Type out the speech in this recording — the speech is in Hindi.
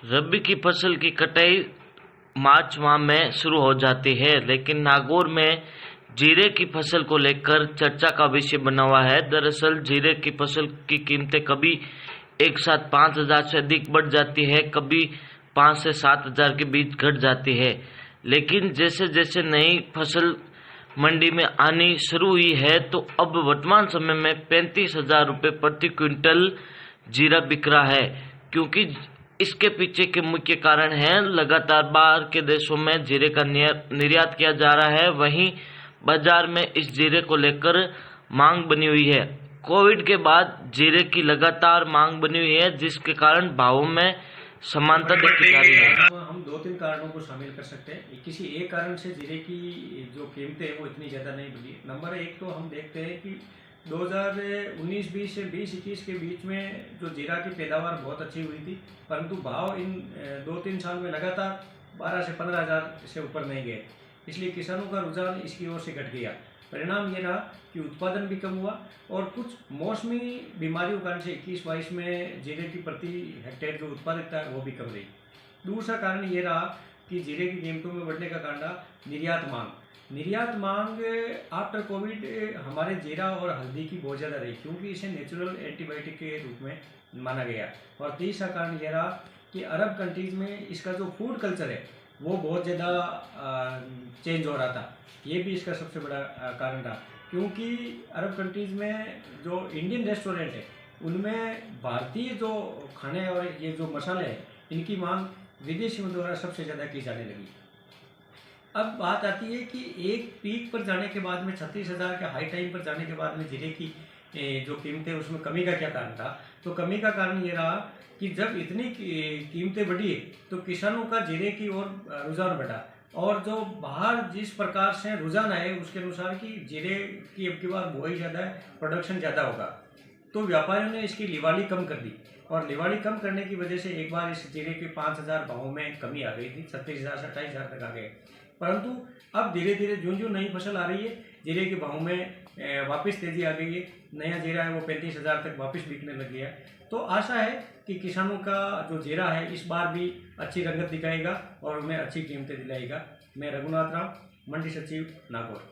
रबी की फसल की कटाई मार्च माह में शुरू हो जाती है, लेकिन नागौर में जीरे की फसल को लेकर चर्चा का विषय बना हुआ है। दरअसल जीरे की फसल की कीमतें कभी एक साथ 5,000 से अधिक बढ़ जाती है, कभी 5 से 7,000 के बीच घट जाती है। लेकिन जैसे जैसे नई फसल मंडी में आनी शुरू हुई है, तो अब वर्तमान समय में 35,000 रुपये प्रति क्विंटल जीरा बिक रहा है। क्योंकि इसके पीछे के मुख्य कारण है लगातार बाहर के देशों में जीरे का निर्यात किया जा रहा है, वहीं बाजार में इस जीरे को लेकर मांग बनी हुई है। कोविड के बाद जीरे की लगातार मांग बनी हुई है, जिसके कारण भावों में समानता देखी जा रही है। हम दो तीन कारणों को शामिल कर सकते हैं। किसी एक कारण से जीरे की जो कीमतें हैं वो इतनी ज़्यादा नहीं बढ़ी। नंबर एक तो हम देखते हैं कि 2019-20 से 20-21 के बीच में जो जीरा की पैदावार बहुत अच्छी हुई थी, परंतु भाव इन 2-3 साल में लगातार 12 से 15,000 से ऊपर नहीं गए, इसलिए किसानों का रुझान इसकी ओर से घट गया। परिणाम ये रहा कि उत्पादन भी कम हुआ और कुछ मौसमी बीमारियों के कारण से 21-22 में जीरे की प्रति हेक्टेयर जो उत्पादकता है वो भी कम रही। दूसरा कारण ये रहा कि जीरे की कीमतों में बढ़ने का कारण रहा निर्यात मांग आफ्टर कोविड हमारे जीरा और हल्दी की बहुत ज़्यादा रही, क्योंकि इसे नेचुरल एंटीबायोटिक के रूप में माना गया। और तीसरा कारण यह रहा कि अरब कंट्रीज़ में इसका जो फूड कल्चर है वो बहुत ज़्यादा चेंज हो रहा था। ये भी इसका सबसे बड़ा कारण रहा, क्योंकि अरब कंट्रीज़ में जो इंडियन रेस्टोरेंट है उनमें भारतीय जो खाने और ये जो मसाले हैं इनकी मांग विदेशियों द्वारा सबसे ज़्यादा की जाने लगी। अब बात आती है कि एक पीक पर जाने के बाद में 36,000 के हाई टाइम पर जाने के बाद में जीरे की जो कीमतें उसमें कमी का क्या कारण था। तो कमी का कारण ये रहा कि जब इतनी कीमतें बढ़ी तो किसानों का जीरे की ओर रुझान बढ़ा, और जो बाहर जिस प्रकार से रुझान आए उसके अनुसार कि जीरे की अब की बार बुआई ज़्यादा है, प्रोडक्शन ज़्यादा होगा, तो व्यापारियों ने इसकी लिवाली कम कर दी। और लिवाली कम करने की वजह से एक बार इस जीरे के 5,000 भावों में कमी आ गई थी, 36,000 से 28,000 तक आ गए। परंतु अब धीरे धीरे जो नई फसल आ रही है जीरे के भाव में वापस तेजी आ गई है। नया जीरा है वो 35,000 तक वापस बिकने लग गया है। तो आशा है कि किसानों का जो जीरा है इस बार भी अच्छी रंगत दिखाएगा और उन्हें अच्छी कीमतें दिलाएगा। मैं रघुनाथ राव, मंडी सचिव, नागौर।